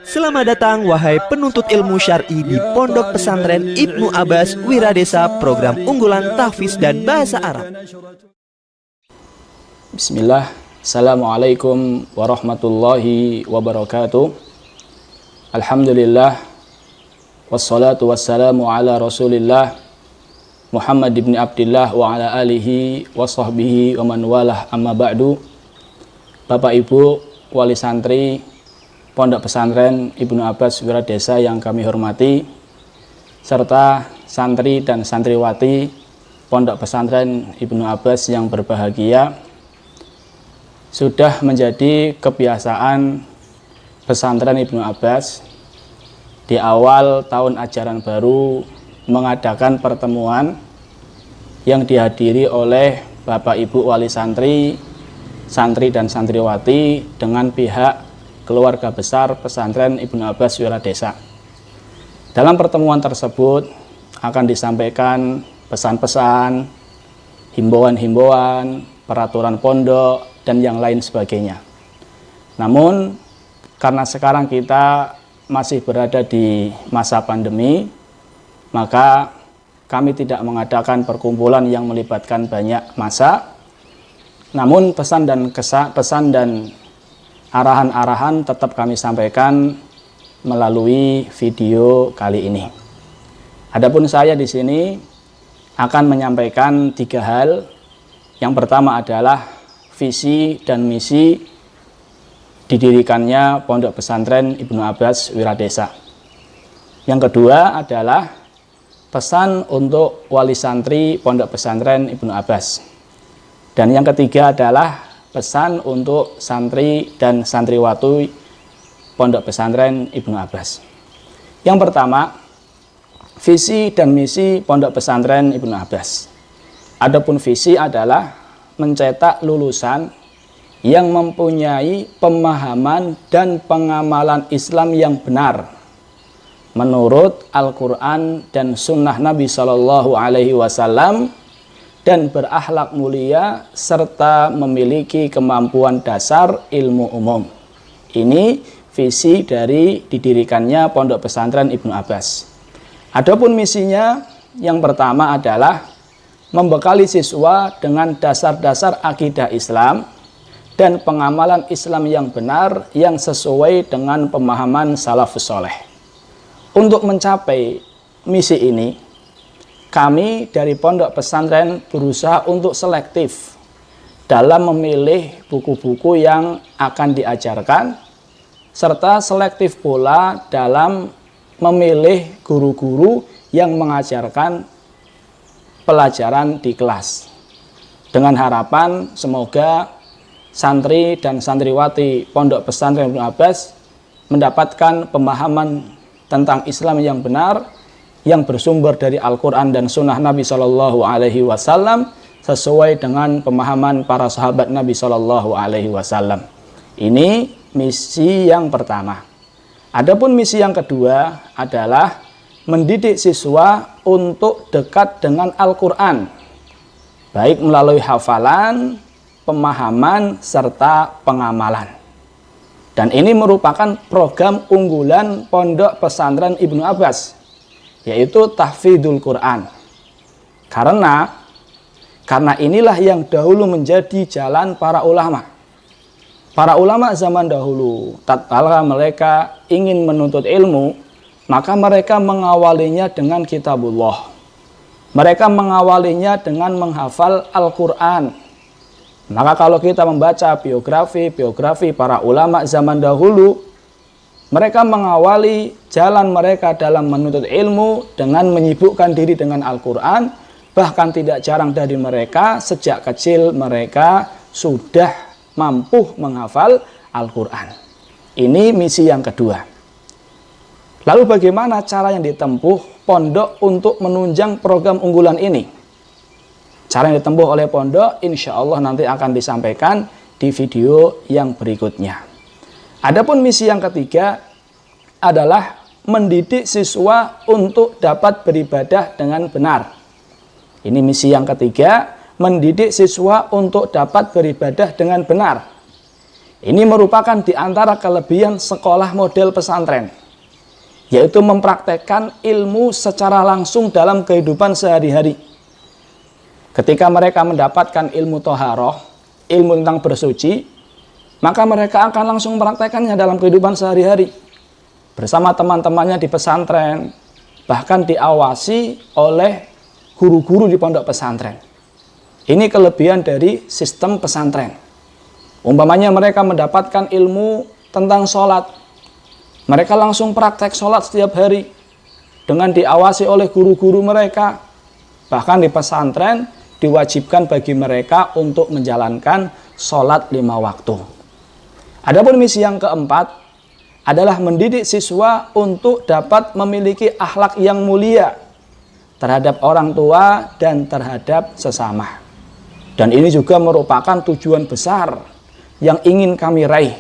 Selamat datang wahai penuntut ilmu syar'i di Pondok Pesantren Ibnu Abbas Wiradesa, program unggulan tahfiz dan bahasa Arab. Bismillah. Assalamualaikum warahmatullahi wabarakatuh. Alhamdulillah. Wassalatu wassalamu ala Rasulillah Muhammad ibn Abdillah wa ala alihi wa sahbihi wa man walah, amma ba'du. Bapak Ibu wali santri Pondok Pesantren Ibnu Abbas Wiradesa yang kami hormati, serta santri dan santriwati Pondok Pesantren Ibnu Abbas yang berbahagia, sudah menjadi kebiasaan Pesantren Ibnu Abbas di awal tahun ajaran baru mengadakan pertemuan yang dihadiri oleh Bapak Ibu wali santri, santri dan santriwati dengan pihak keluarga besar Pesantren Ibnu Abbas Wiradesa. Dalam pertemuan tersebut akan disampaikan pesan-pesan, himbauan-himbauan, peraturan pondok, dan yang lain sebagainya. Namun, karena sekarang kita masih berada di masa pandemi, maka kami tidak mengadakan perkumpulan yang melibatkan banyak massa. Namun pesan dan arahan-arahan tetap kami sampaikan melalui video kali ini. Adapun saya di sini akan menyampaikan 3 hal. Yang pertama adalah visi dan misi didirikannya Pondok Pesantren Ibnu Abbas Wiradesa. Yang kedua adalah pesan untuk wali santri Pondok Pesantren Ibnu Abbas. Dan yang ketiga adalah pesan untuk santri dan santriwati Pondok Pesantren Ibnu Abbas. Yang pertama, visi dan misi Pondok Pesantren Ibnu Abbas. Adapun visi adalah mencetak lulusan yang mempunyai pemahaman dan pengamalan Islam yang benar menurut Al-Quran dan Sunnah Nabi Shallallahu Alaihi Wasallam, dan berakhlak mulia serta memiliki kemampuan dasar ilmu umum. Ini visi dari didirikannya Pondok Pesantren Ibnu Abbas. Adapun misinya, yang pertama adalah membekali siswa dengan dasar-dasar akidah Islam dan pengamalan Islam yang benar yang sesuai dengan pemahaman salafus soleh. Untuk mencapai misi ini, kami dari Pondok Pesantren berusaha untuk selektif dalam memilih buku-buku yang akan diajarkan, serta selektif pula dalam memilih guru-guru yang mengajarkan pelajaran di kelas. Dengan harapan semoga santri dan santriwati Pondok Pesantren Ibnu Abbas mendapatkan pemahaman tentang Islam yang benar, yang bersumber dari Al-Quran dan Sunnah Nabi Shallallahu Alaihi Wasallam sesuai dengan pemahaman para sahabat Nabi Shallallahu Alaihi Wasallam. Ini misi yang pertama. Adapun misi yang kedua adalah mendidik siswa untuk dekat dengan Al-Quran, baik melalui hafalan, pemahaman, serta pengamalan. Dan ini merupakan program unggulan Pondok Pesantren Ibnu Abbas, yaitu tahfidzul Quran. Karena inilah yang dahulu menjadi jalan para ulama. Para ulama zaman dahulu, tatkala mereka ingin menuntut ilmu, maka mereka mengawalinya dengan kitabullah. Mereka mengawalinya dengan menghafal Al-Quran. Maka kalau kita membaca biografi para ulama zaman dahulu, mereka mengawali jalan mereka dalam menuntut ilmu dengan menyibukkan diri dengan Al-Quran. Bahkan tidak jarang dari mereka sejak kecil mereka sudah mampu menghafal Al-Quran. Ini misi yang kedua. Lalu bagaimana cara yang ditempuh pondok untuk menunjang program unggulan ini? Cara yang ditempuh oleh pondok insya Allah nanti akan disampaikan di video yang berikutnya. Adapun misi yang ketiga adalah mendidik siswa untuk dapat beribadah dengan benar. Ini misi yang ketiga, mendidik siswa untuk dapat beribadah dengan benar. Ini merupakan di antara kelebihan sekolah model pesantren, yaitu mempraktekkan ilmu secara langsung dalam kehidupan sehari-hari. Ketika mereka mendapatkan ilmu toharoh, ilmu tentang bersuci, maka mereka akan langsung mempraktekannya dalam kehidupan sehari-hari bersama teman-temannya di pesantren, bahkan diawasi oleh guru-guru di pondok pesantren. Ini kelebihan dari sistem pesantren. Umpamanya mereka mendapatkan ilmu tentang sholat, mereka langsung praktek sholat setiap hari dengan diawasi oleh guru-guru mereka. Bahkan di pesantren diwajibkan bagi mereka untuk menjalankan sholat 5 waktu. Adapun misi yang keempat adalah mendidik siswa untuk dapat memiliki akhlak yang mulia terhadap orang tua dan terhadap sesama. Dan ini juga merupakan tujuan besar yang ingin kami raih,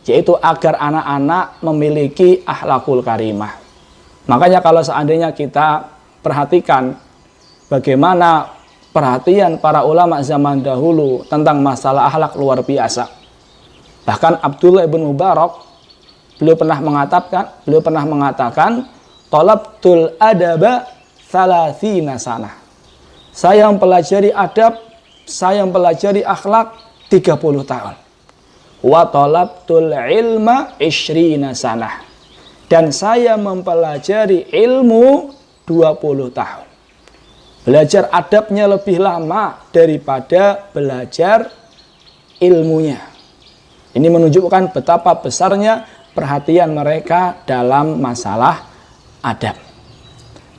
yaitu agar anak-anak memiliki akhlakul karimah. Makanya kalau seandainya kita perhatikan bagaimana perhatian para ulama zaman dahulu tentang masalah akhlak luar biasa. Bahkan Abdullah bin Mubarak beliau pernah mengatakan talabtul adaba 30 sanah. Saya mempelajari adab, saya mempelajari akhlak 30 tahun. Wa talabtul ilma 20 sanah. Dan saya mempelajari ilmu 20 tahun. Belajar adabnya lebih lama daripada belajar ilmunya. Ini menunjukkan betapa besarnya perhatian mereka dalam masalah adab.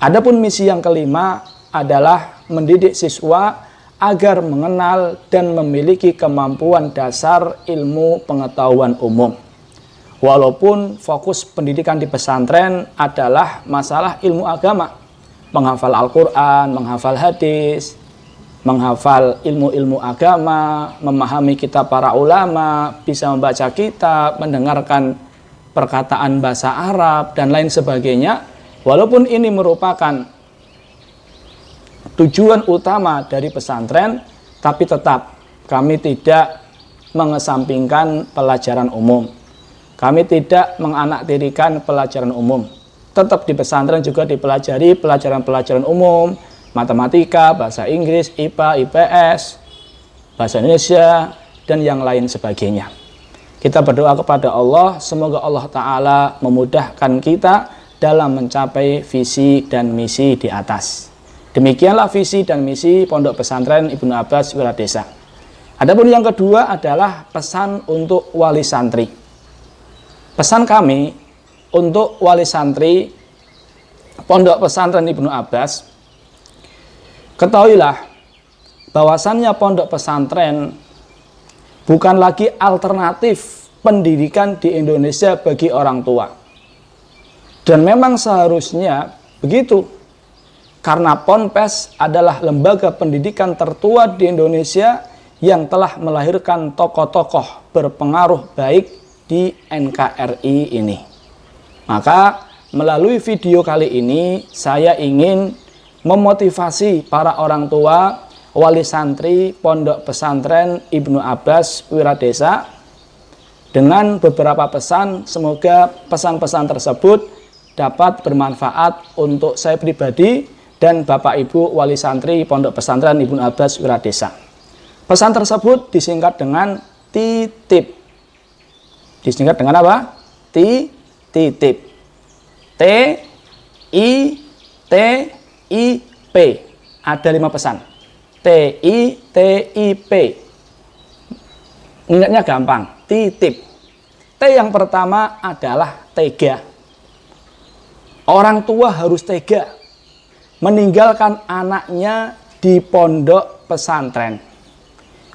Adapun misi yang kelima adalah mendidik siswa agar mengenal dan memiliki kemampuan dasar ilmu pengetahuan umum. Walaupun fokus pendidikan di pesantren adalah masalah ilmu agama, menghafal Al-Quran, menghafal hadis, menghafal ilmu-ilmu agama, memahami kitab para ulama, bisa membaca kitab, mendengarkan perkataan bahasa Arab, dan lain sebagainya. Walaupun ini merupakan tujuan utama dari pesantren, tapi tetap kami tidak mengesampingkan pelajaran umum. Kami tidak menganaktirikan pelajaran umum. Tetap di pesantren juga dipelajari pelajaran-pelajaran umum, matematika, bahasa Inggris, IPA, IPS, bahasa Indonesia, dan yang lain sebagainya. Kita berdoa kepada Allah, semoga Allah Ta'ala memudahkan kita dalam mencapai visi dan misi di atas. Demikianlah visi dan misi Pondok Pesantren Ibnu Abbas Wiradesa. Adapun yang kedua adalah pesan untuk wali santri. Pesan kami untuk wali santri Pondok Pesantren Ibnu Abbas, ketahuilah bahwasannya pondok pesantren bukan lagi alternatif pendidikan di Indonesia bagi orang tua. Dan memang seharusnya begitu. Karena Ponpes adalah lembaga pendidikan tertua di Indonesia yang telah melahirkan tokoh-tokoh berpengaruh baik di NKRI ini. Maka melalui video kali ini saya ingin memotivasi para orang tua wali santri Pondok Pesantren Ibnu Abbas Wiradesa dengan beberapa pesan. Semoga pesan-pesan tersebut dapat bermanfaat untuk saya pribadi dan Bapak Ibu wali santri Pondok Pesantren Ibnu Abbas Wiradesa. Pesan tersebut disingkat dengan titip. Disingkat dengan apa? Titip. T-I-T-I-P. Ada 5 pesan. T-I-T-I-P. Ingatnya gampang. Titip. T yang pertama adalah tega. Orang tua harus tega meninggalkan anaknya di pondok pesantren.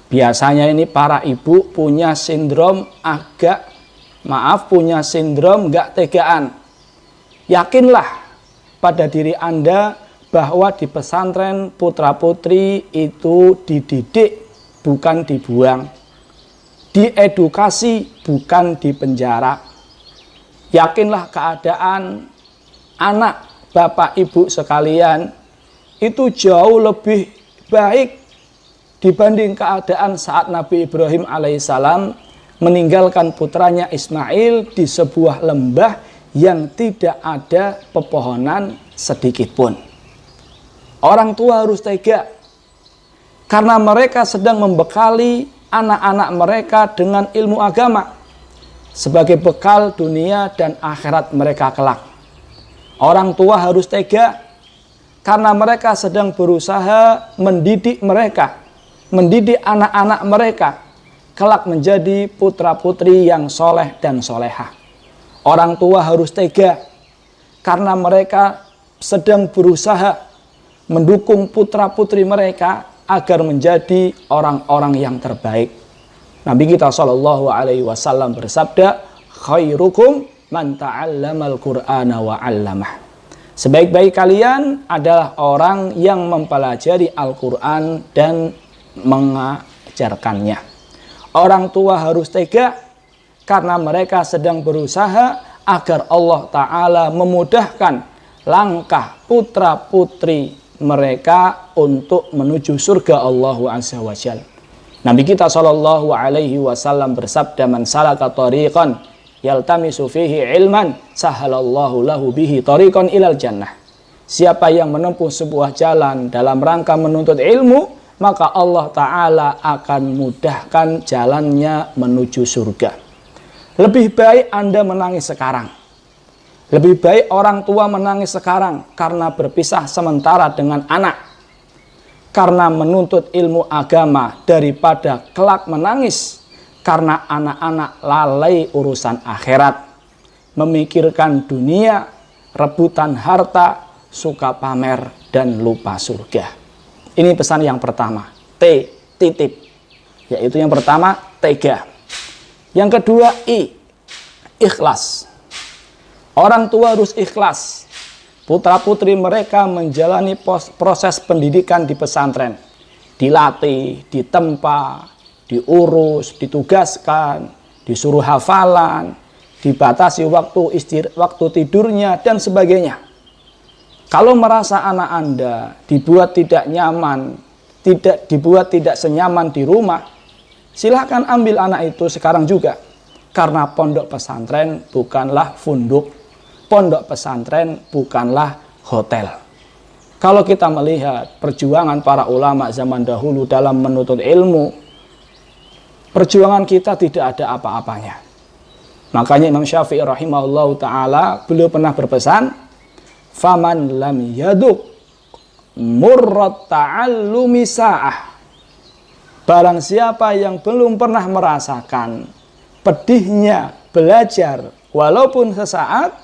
Biasanya ini para ibu punya sindrom punya sindrom gak tegaan. Yakinlah pada diri Anda bahwa di pesantren putra-putri itu dididik bukan dibuang, diedukasi bukan dipenjara. Yakinlah keadaan anak Bapak Ibu sekalian itu jauh lebih baik dibanding keadaan saat Nabi Ibrahim alaihissalam meninggalkan putranya Ismail di sebuah lembah yang tidak ada pepohonan sedikit pun. Orang tua harus tega karena mereka sedang membekali anak-anak mereka dengan ilmu agama sebagai bekal dunia dan akhirat mereka kelak. Orang tua harus tega karena mereka sedang berusaha mendidik mereka, mendidik anak-anak mereka kelak menjadi putra-putri yang soleh dan solehah. Orang tua harus tega karena mereka sedang berusaha mendukung putra-putri mereka agar menjadi orang-orang yang terbaik. Nabi kita SAW bersabda, khairukum man ta'allamal Qur'ana wa 'allamah. Sebaik-baik kalian adalah orang yang mempelajari Al-Quran dan mengajarkannya. Orang tua harus tega karena mereka sedang berusaha agar Allah Ta'ala memudahkan langkah putra-putri mereka untuk menuju surga Allah Azza wa Jalla. Nabi kita SAW bersabda, man salaka tariqan yaltamisu fihi ilman sahalallahu lahu bihi tariqan ilal jannah. Siapa yang menempuh sebuah jalan dalam rangka menuntut ilmu, maka Allah Ta'ala akan mudahkan jalannya menuju surga. Lebih baik Anda menangis sekarang. Lebih baik orang tua menangis sekarang karena berpisah sementara dengan anak, karena menuntut ilmu agama, daripada kelak menangis karena anak-anak lalai urusan akhirat, memikirkan dunia, rebutan harta, suka pamer, dan lupa surga. Ini pesan yang pertama, titip. Yaitu yang pertama, tega. Yang kedua, ikhlas. Orang tua harus ikhlas. Putra-putri mereka menjalani proses pendidikan di pesantren. Dilatih, ditempa, diurus, ditugaskan, disuruh hafalan, dibatasi waktu tidurnya, dan sebagainya. Kalau merasa anak Anda dibuat tidak nyaman, dibuat tidak senyaman di rumah, silahkan ambil anak itu sekarang juga. Karena pondok pesantren bukanlah funduk, pondok pesantren bukanlah hotel. Kalau kita melihat perjuangan para ulama zaman dahulu dalam menuntut ilmu, perjuangan kita tidak ada apa-apanya. Makanya Imam Syafi'i rahimahullah ta'ala, beliau pernah berpesan, faman lam yaduk murrat ta'allumi sa'ah. Barang siapa yang belum pernah merasakan pedihnya belajar walaupun sesaat,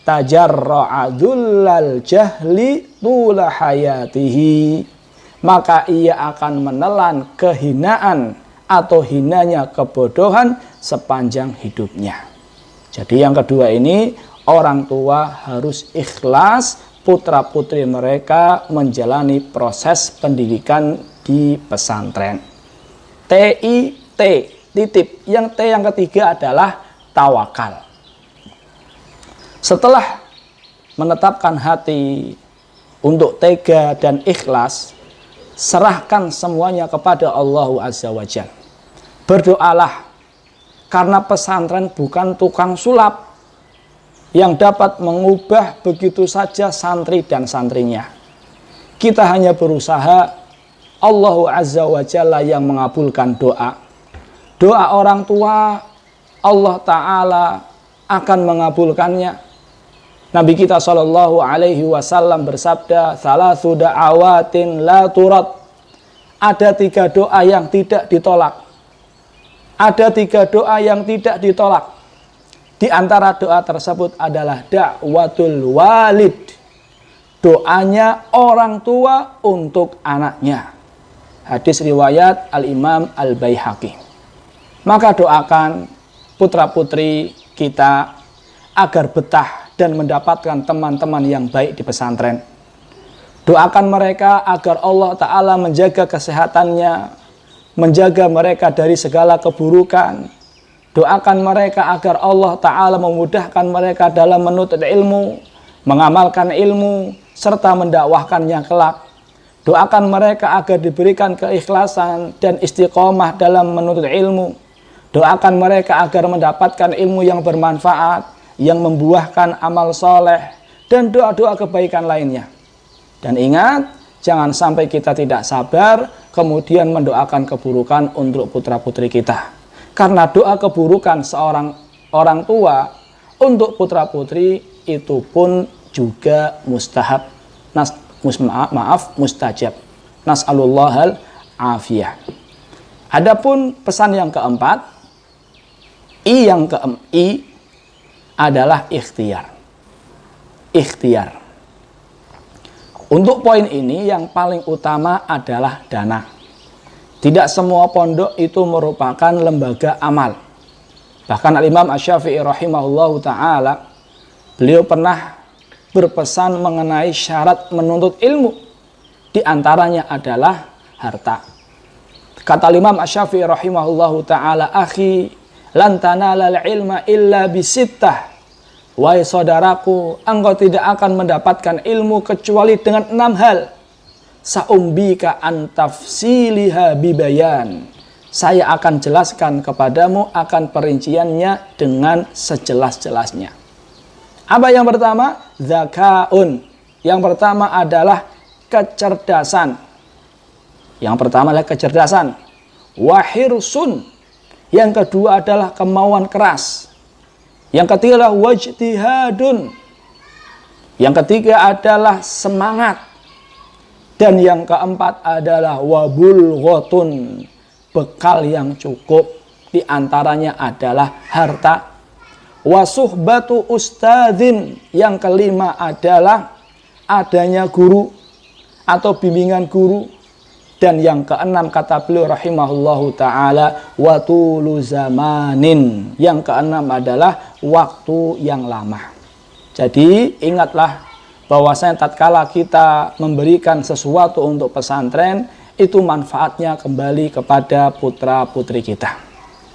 tajarra'adullal jahli tula hayatihi, maka ia akan menelan kehinaan atau hinanya kebodohan sepanjang hidupnya. Jadi yang kedua ini, orang tua harus ikhlas putra-putri mereka menjalani proses pendidikan di pesantren. Titip. Yang yang ketiga adalah tawakal. Setelah menetapkan hati untuk tega dan ikhlas, serahkan semuanya kepada Allah Azza wa Jalla. Berdoalah, karena pesantren bukan tukang sulap yang dapat mengubah begitu saja santri dan santrinya. Kita hanya berusaha, Allah Azza wa Jalla yang mengabulkan doa. Doa orang tua, Allah Ta'ala akan mengabulkannya. Nabi kita SAW bersabda, salatsu da'awatin la turad. Ada 3 doa yang tidak ditolak. Ada 3 doa yang tidak ditolak. Di antara doa tersebut adalah da'watul walid. Doanya orang tua untuk anaknya. Hadis riwayat Al-Imam Al-Baihaqi. Maka doakan putra-putri kita agar betah dan mendapatkan teman-teman yang baik di pesantren. Doakan mereka agar Allah Ta'ala menjaga kesehatannya, menjaga mereka dari segala keburukan. Doakan mereka agar Allah Ta'ala memudahkan mereka dalam menuntut ilmu, mengamalkan ilmu, serta mendakwahkannya kelak. Doakan mereka agar diberikan keikhlasan dan istiqomah dalam menuntut ilmu. Doakan mereka agar mendapatkan ilmu yang bermanfaat, yang membuahkan amal soleh, dan doa-doa kebaikan lainnya. Dan ingat, jangan sampai kita tidak sabar, kemudian mendoakan keburukan untuk putra-putri kita. Karena doa keburukan seorang orang tua untuk putra-putri itu pun juga mustahab. Mustajab. Nas'alullahal afiyah. Adapun pesan yang keempat, I adalah ikhtiar. Ikhtiar. Untuk poin ini yang paling utama adalah dana. Tidak semua pondok itu merupakan lembaga amal. Bahkan Al-Imam Asy-Syafi'i rahimahullahu ta'ala, beliau pernah berpesan mengenai syarat menuntut ilmu. Di antaranya adalah harta. Kata Imam Asy-Syafi'i rahimahullahu ta'ala, akhi lan tanalal ilma illa bisittah. Wahai saudaraku, engkau tidak akan mendapatkan ilmu kecuali dengan 6 hal. Sa'umbika an tafsiliha bibayan. Saya akan jelaskan kepadamu akan perinciannya dengan sejelas-jelasnya. Apa yang pertama? Zakaun. Yang pertama adalah kecerdasan. Wahirsun. Yang kedua adalah kemauan keras. Yang ketiga adalah wajtihadun. Yang ketiga adalah semangat. Dan yang keempat adalah wabulghotun, bekal yang cukup. Di antaranya adalah harta. Wasuhbatu ustadzin. Yang kelima adalah adanya guru atau bimbingan guru. Dan yang keenam kata beliau rahimahullahu ta'ala, watulu zamanin. Yang keenam adalah waktu yang lama. Jadi ingatlah bahwasanya tatkala kita memberikan sesuatu untuk pesantren, itu manfaatnya kembali kepada putra-putri kita.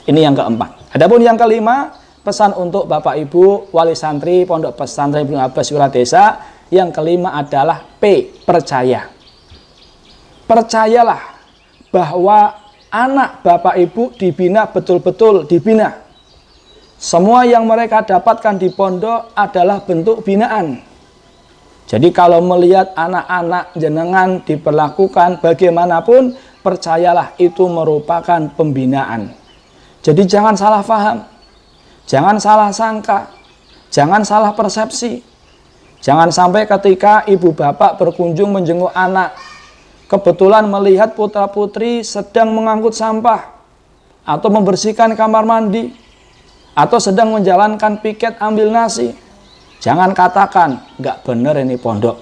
Ini yang keempat. Adapun yang kelima, pesan untuk Bapak Ibu wali santri Pondok Pesantren Ibnu Abbas Wiradesa, yang kelima adalah P, percaya. Percayalah bahwa anak Bapak Ibu dibina, betul-betul dibina. Semua yang mereka dapatkan di pondok adalah bentuk binaan. Jadi kalau melihat anak-anak jenengan diperlakukan bagaimanapun, percayalah itu merupakan pembinaan. Jadi jangan salah paham, jangan salah sangka, jangan salah persepsi. Jangan sampai ketika ibu bapak berkunjung menjenguk anak, kebetulan melihat putra-putri sedang mengangkut sampah, atau membersihkan kamar mandi, atau sedang menjalankan piket ambil nasi. Jangan katakan, nggak benar ini pondok.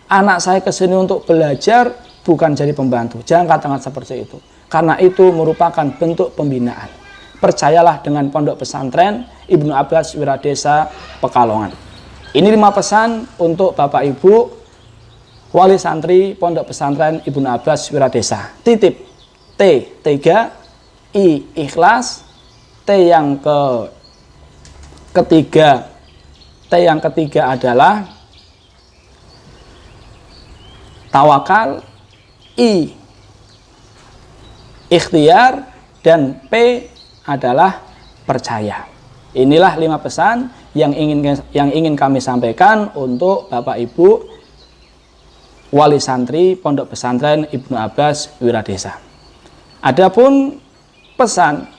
Anak saya kesini untuk belajar, bukan jadi pembantu. Jangan katakan seperti itu. Karena itu merupakan bentuk pembinaan. Percayalah dengan Pondok Pesantren Ibnu Abbas Wiradesa Pekalongan. Ini 5 pesan untuk Bapak Ibu wali santri Pondok Pesantren Ibnu Abbas Wiradesa. Titip. T, 3. I, ikhlas. T yang ketiga. T yang ketiga adalah tawakal. I, ikhtiar. Dan P adalah percaya. Inilah 5 pesan yang ingin kami sampaikan untuk Bapak Ibu wali santri Pondok Pesantren Ibnu Abbas Wiradesa. Adapun pesan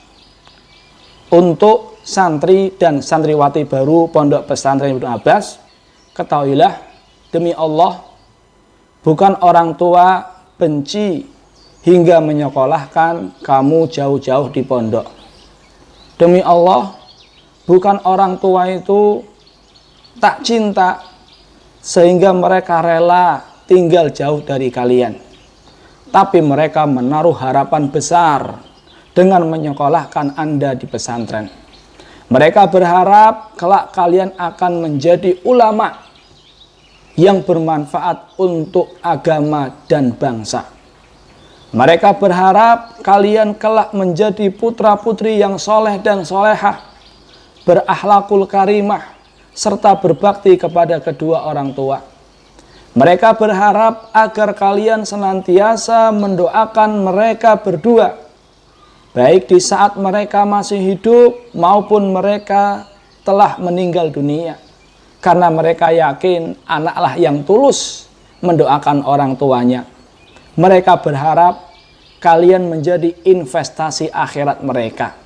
untuk santri dan santriwati baru Pondok Pesantren Ibnu Abbas, ketahuilah demi Allah, bukan orang tua benci hingga menyekolahkan kamu jauh-jauh di pondok. Demi Allah, bukan orang tua itu tak cinta sehingga mereka rela tinggal jauh dari kalian. Tapi mereka menaruh harapan besar dengan menyekolahkan Anda di pesantren. Mereka berharap kelak kalian akan menjadi ulama yang bermanfaat untuk agama dan bangsa. Mereka berharap kalian kelak menjadi putra-putri yang soleh dan solehah, berakhlakul karimah, serta berbakti kepada kedua orang tua. Mereka berharap agar kalian senantiasa mendoakan mereka berdua baik di saat mereka masih hidup maupun mereka telah meninggal dunia. Karena mereka yakin anaklah yang tulus mendoakan orang tuanya. Mereka berharap kalian menjadi investasi akhirat mereka.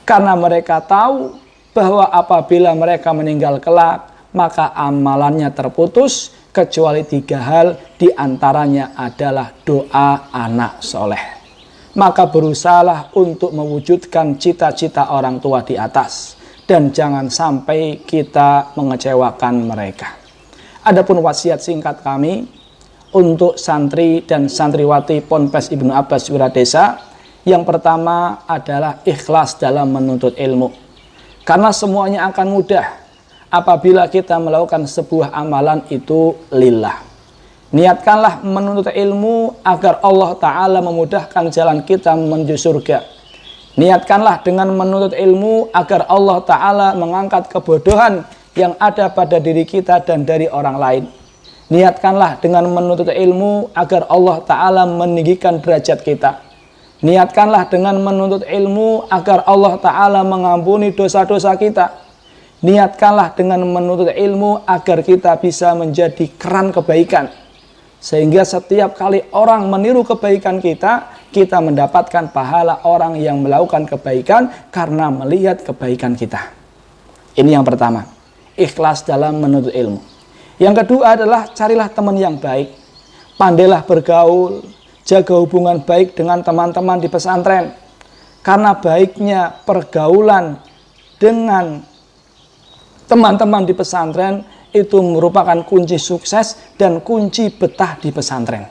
Karena mereka tahu bahwa apabila mereka meninggal kelak, maka amalannya terputus, kecuali 3 hal, diantaranya adalah doa anak soleh. Maka berusahalah untuk mewujudkan cita-cita orang tua di atas, dan jangan sampai kita mengecewakan mereka. Adapun wasiat singkat kami untuk santri dan santriwati Ponpes Ibnu Abbas Wiradesa, yang pertama adalah ikhlas dalam menuntut ilmu. Karena semuanya akan mudah apabila kita melakukan sebuah amalan itu lillah. Niatkanlah menuntut ilmu agar Allah Ta'ala memudahkan jalan kita menuju surga. Niatkanlah dengan menuntut ilmu agar Allah Ta'ala mengangkat kebodohan yang ada pada diri kita dan dari orang lain. Niatkanlah dengan menuntut ilmu agar Allah Ta'ala meninggikan derajat kita. Niatkanlah dengan menuntut ilmu agar Allah Ta'ala mengampuni dosa-dosa kita. Niatkanlah dengan menuntut ilmu agar kita bisa menjadi keran kebaikan. Sehingga setiap kali orang meniru kebaikan kita, kita mendapatkan pahala orang yang melakukan kebaikan karena melihat kebaikan kita. Ini yang pertama, ikhlas dalam menuntut ilmu. Yang kedua adalah carilah teman yang baik. Pandailah bergaul, jaga hubungan baik dengan teman-teman di pesantren. Karena baiknya pergaulan dengan teman-teman di pesantren itu merupakan kunci sukses dan kunci betah di pesantren.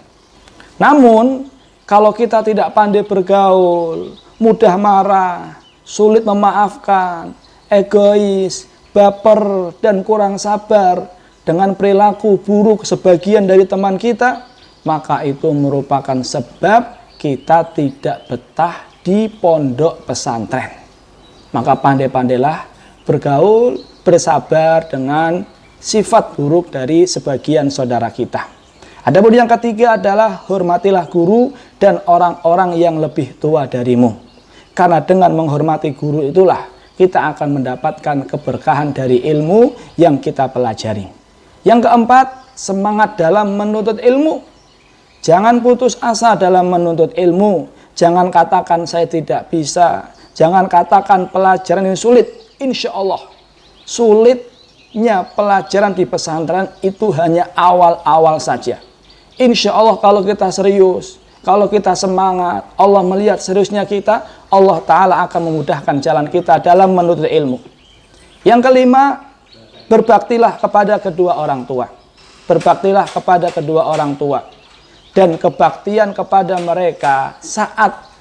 Namun, kalau kita tidak pandai bergaul, mudah marah, sulit memaafkan, egois, baper, dan kurang sabar, dengan perilaku buruk sebagian dari teman kita, maka itu merupakan sebab kita tidak betah di pondok pesantren. Maka pandai-pandailah bergaul, bersabar dengan sifat buruk dari sebagian saudara kita. Adapun yang ketiga adalah hormatilah guru dan orang-orang yang lebih tua darimu. Karena dengan menghormati guru itulah kita akan mendapatkan keberkahan dari ilmu yang kita pelajari. Yang keempat, semangat dalam menuntut ilmu. Jangan putus asa dalam menuntut ilmu. Jangan katakan saya tidak bisa. Jangan katakan pelajaran ini sulit. Insya Allah, sulitnya pelajaran di pesantren itu hanya awal-awal saja. Insya Allah kalau kita serius, kalau kita semangat, Allah melihat seriusnya kita, Allah Ta'ala akan memudahkan jalan kita dalam menuntut ilmu. Yang kelima, berbaktilah kepada kedua orang tua. Berbaktilah kepada kedua orang tua. Dan kebaktian kepada mereka saat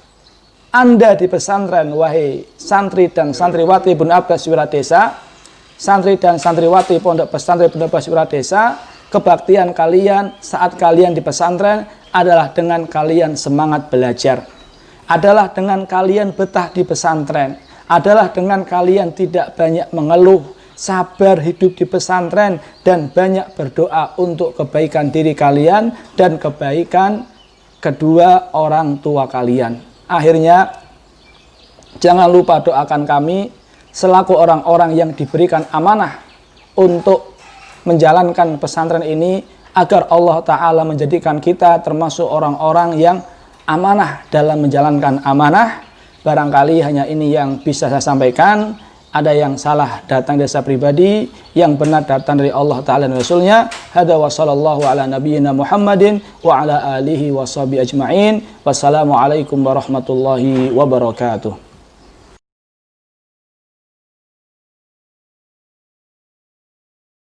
Anda di pesantren, wahai santri dan santriwati Ibnu Abbas Wiradesa, santri dan santriwati Pondok Pesantren Ibnu Abbas Wiradesa, kebaktian kalian saat kalian di pesantren adalah dengan kalian semangat belajar. Adalah dengan kalian betah di pesantren. Adalah dengan kalian tidak banyak mengeluh, sabar hidup di pesantren, dan banyak berdoa untuk kebaikan diri kalian dan kebaikan kedua orang tua kalian. Akhirnya, jangan lupa doakan kami selaku orang-orang yang diberikan amanah untuk menjalankan pesantren ini, agar Allah Ta'ala menjadikan kita termasuk orang-orang yang amanah dalam menjalankan amanah. Barangkali hanya ini yang bisa saya sampaikan. Ada yang salah datang dari saya pribadi, yang benar datang dari Allah Ta'ala dan Rasulnya. Hada wa sallallahu ala nabiyyina Muhammadin wa ala alihi wa sahbihi ajma'in. Wassalamualaikum warahmatullahi wabarakatuh.